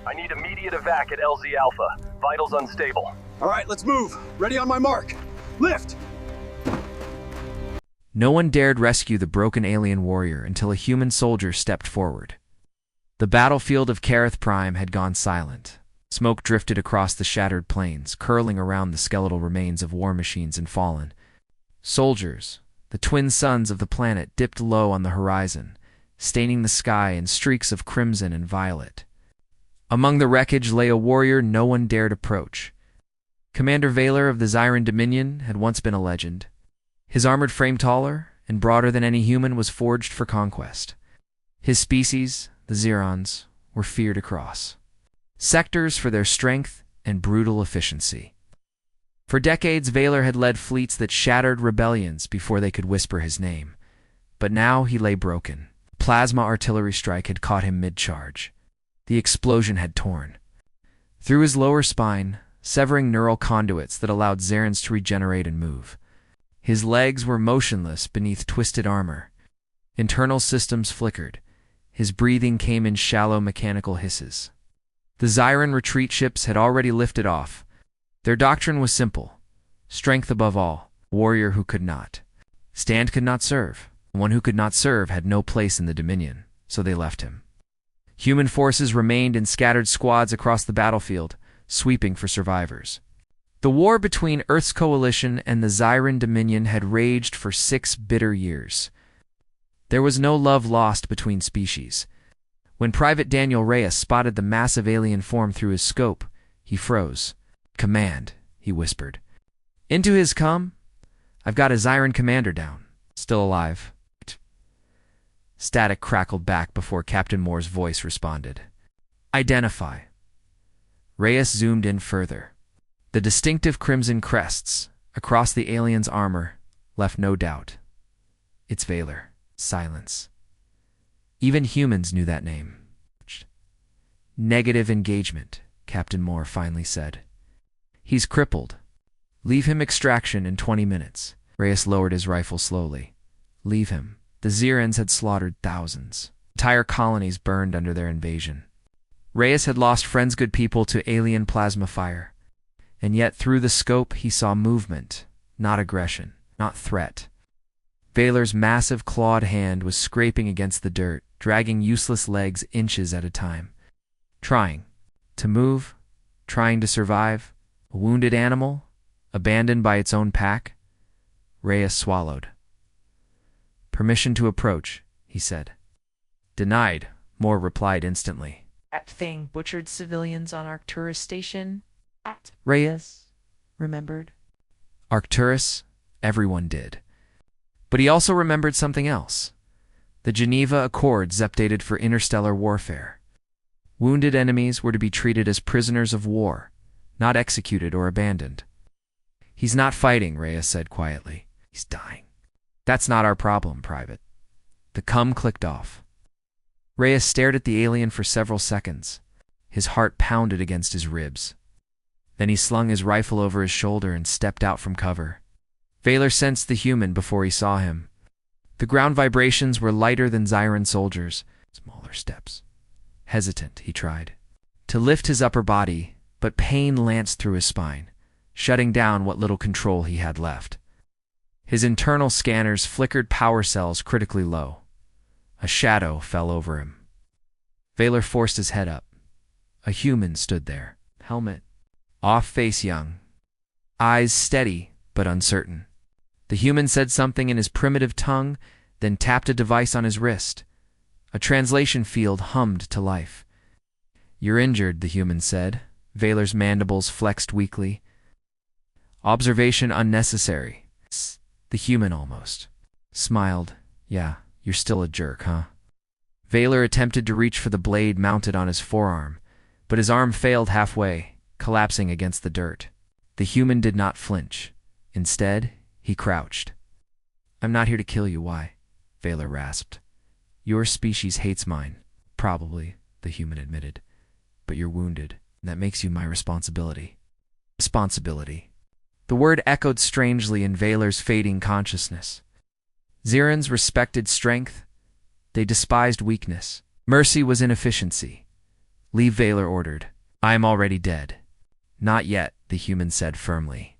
I need immediate evac at LZ Alpha. Vitals unstable. All right, let's move. Ready on my mark. Lift! No one dared rescue the broken alien warrior until a human soldier stepped forward. The battlefield of Kareth Prime had gone silent. Smoke drifted across the shattered plains, curling around the skeletal remains of war machines and fallen. Soldiers, the twin suns of the planet, dipped low on the horizon, staining the sky in streaks of crimson and violet. Among the wreckage lay a warrior no one dared approach. Commander Vaylor of the Zyran Dominion had once been a legend. His armored frame, taller and broader than any human, was forged for conquest. His species, the Zirons, were feared across sectors for their strength and brutal efficiency. For decades, Vaylor had led fleets that shattered rebellions before they could whisper his name. But now he lay broken. Plasma artillery strike had caught him mid-charge. The explosion had torn through his lower spine, severing neural conduits that allowed Zerans to regenerate and move. His legs were motionless beneath twisted armor. Internal systems flickered. His breathing came in shallow mechanical hisses. The Zyran retreat ships had already lifted off. Their doctrine was simple: strength above all. Warrior who could not stand could not serve. One who could not serve had no place in the Dominion, so they left him. Human forces remained in scattered squads across the battlefield, sweeping for survivors. The war between Earth's coalition and the Zyran Dominion had raged for 6 bitter years. There was no love lost between species. When Private Daniel Reyes spotted the massive alien form through his scope, he froze. "Command," he whispered. "Into his come? I've got a Zyran commander down. Still alive." Static crackled back before Captain Moore's voice responded. "Identify." Reyes zoomed in further. The distinctive crimson crests across the alien's armor left no doubt. "It's Vaylor." Silence. Even humans knew that name. "Negative engagement," Captain Moore finally said. "He's crippled. Leave him extraction in 20 minutes. Reyes lowered his rifle slowly. Leave him. The Zirans had slaughtered thousands. Entire colonies burned under their invasion. Reyes had lost friends, good people, to alien plasma fire. And yet through the scope he saw movement, not aggression, not threat. Vaylor's massive clawed hand was scraping against the dirt, dragging useless legs inches at a time. Trying to move, trying to survive. A wounded animal, abandoned by its own pack. Reyes swallowed. "Permission to approach," he said. "Denied," Moore replied instantly. "That thing butchered civilians on Arcturus Station?" Reyes remembered. Arcturus, everyone did. But he also remembered something else. The Geneva Accords updated for interstellar warfare. Wounded enemies were to be treated as prisoners of war, not executed or abandoned. "He's not fighting," Reyes said quietly. "He's dying." "That's not our problem, Private." The cum clicked off. Reyes stared at the alien for several seconds. His heart pounded against his ribs. Then he slung his rifle over his shoulder and stepped out from cover. Vaylor sensed the human before he saw him. The ground vibrations were lighter than Zyran soldiers. Smaller steps. Hesitant, he tried to lift his upper body, but pain lanced through his spine, shutting down what little control he had left. His internal scanners flickered power cells critically low. A shadow fell over him. Vaylor forced his head up. A human stood there, helmet off, face young, eyes steady but uncertain. The human said something in his primitive tongue, then tapped a device on his wrist. A translation field hummed to life. "You're injured," the human said. Vaylor's mandibles flexed weakly. "Observation unnecessary." The human almost smiled. "Yeah, you're still a jerk, huh?" Vaylor attempted to reach for the blade mounted on his forearm, but his arm failed halfway, collapsing against the dirt. The human did not flinch. Instead, he crouched. "I'm not here to kill you, why?" Vaylor rasped. "Your species hates mine." "Probably," the human admitted. "But you're wounded, and that makes you my responsibility." Responsibility. The word echoed strangely in Vaylor's fading consciousness. Zirans respected strength. They despised weakness. Mercy was inefficiency. Leave, Valor ordered. I am already dead. Not yet, the human said firmly.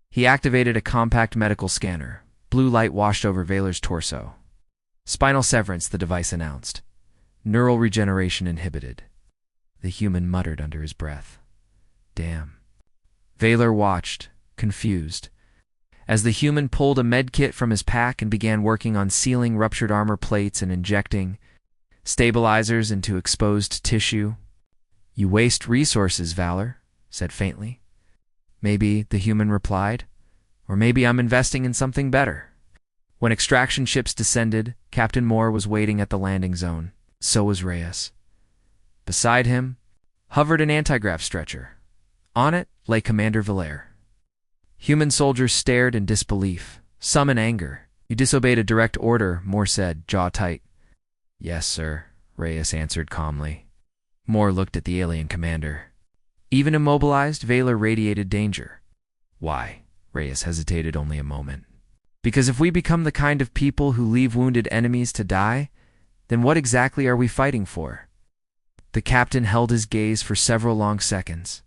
He activated a compact medical scanner. Blue light washed over Valor's torso. Spinal severance, the device announced. Neural regeneration inhibited. The human muttered under his breath. Damn. Valor watched, confused, as the human pulled a medkit from his pack and began working on sealing ruptured armor plates and injecting stabilizers into exposed tissue. You waste resources, Valor, said faintly. Maybe, the human replied, or maybe I'm investing in something better. When extraction ships descended, Captain Moore was waiting at the landing zone. So was Reyes. Beside him hovered an anti-grav stretcher. On it lay Commander Valere. Human soldiers stared in disbelief, some in anger. You disobeyed a direct order, Moore said, jaw tight. Yes, sir, Reyes answered calmly. Moore looked at the alien commander. Even immobilized, Valor radiated danger. Why? Reyes hesitated only a moment. Because if we become the kind of people who leave wounded enemies to die, then what exactly are we fighting for? The captain held his gaze for several long seconds.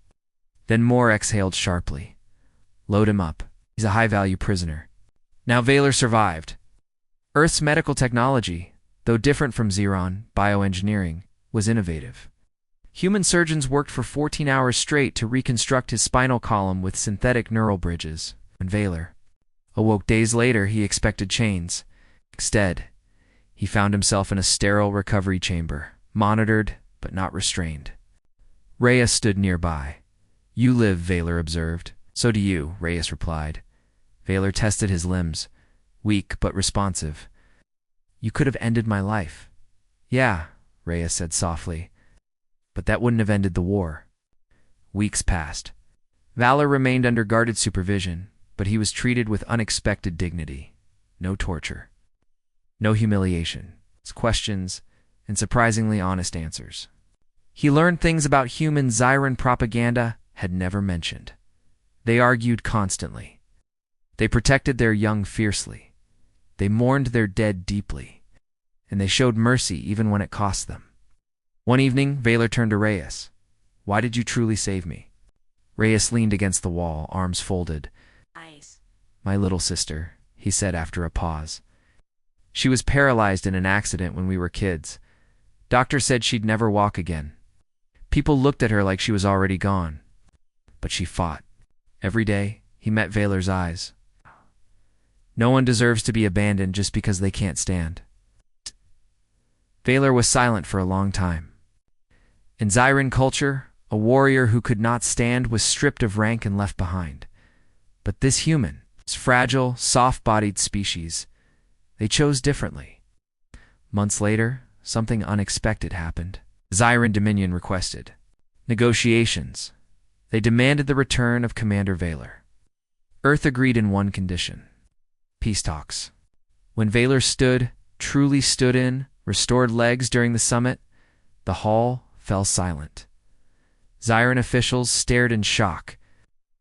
Then Moore exhaled sharply. Load him up. He's a high-value prisoner. Now Valor survived. Earth's medical technology, though different from Xeron, bioengineering, was innovative. Human surgeons worked for 14 hours straight to reconstruct his spinal column with synthetic neural bridges. When Valor awoke days later, he expected chains. Instead, he found himself in a sterile recovery chamber, monitored but not restrained. Reyes stood nearby. You live, Valor observed. So do you, Reyes replied. Valor tested his limbs, weak but responsive. You could have ended my life. Yeah, Reyes said softly. But that wouldn't have ended the war. Weeks passed. Valor remained under guarded supervision, but he was treated with unexpected dignity. No torture. No humiliation. Questions, and surprisingly honest answers. He learned things about human Xyron propaganda had never mentioned. They argued constantly. They protected their young fiercely. They mourned their dead deeply. And they showed mercy even when it cost them. One evening, Valor turned to Reyes. Why did you truly save me? Reyes leaned against the wall, arms folded. Eyes. My little sister, he said after a pause. She was paralyzed in an accident when we were kids. Doctor said she'd never walk again. People looked at her like she was already gone. But she fought. Every day, he met Valor's eyes. No one deserves to be abandoned just because they can't stand. Valor was silent for a long time. In Xyron culture, a warrior who could not stand was stripped of rank and left behind. But this human, this fragile, soft-bodied species, they chose differently. Months later, something unexpected happened. Xyron Dominion requested negotiations. They demanded the return of Commander Valor. Earth agreed in one condition. Peace talks. When Valor truly stood in, restored legs during the summit, the hall fell silent. Xyron officials stared in shock.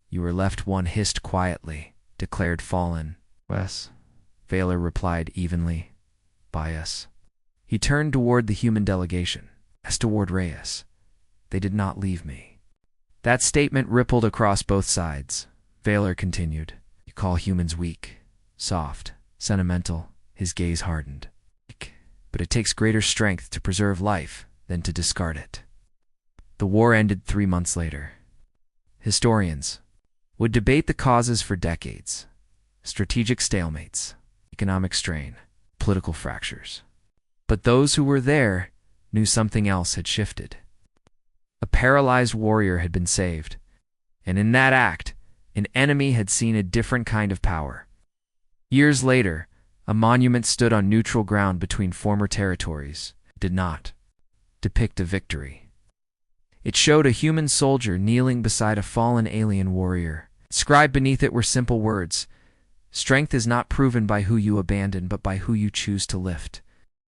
You were left, one hissed quietly, declared fallen. Wes, Valor replied evenly. By us. He turned toward the human delegation, as toward Reyes. They did not leave me. That statement rippled across both sides. Valor continued. You call humans weak, soft, sentimental. His gaze hardened. But it takes greater strength to preserve life than to discard it. The war ended 3 months later. Historians would debate the causes for decades. Strategic stalemates, economic strain, political fractures. But those who were there knew something else had shifted. A paralyzed warrior had been saved, and in that act, an enemy had seen a different kind of power. Years later, a monument stood on neutral ground between former territories. It did not depict a victory. It showed a human soldier kneeling beside a fallen alien warrior. Inscribed beneath it were simple words. Strength is not proven by who you abandon, but by who you choose to lift.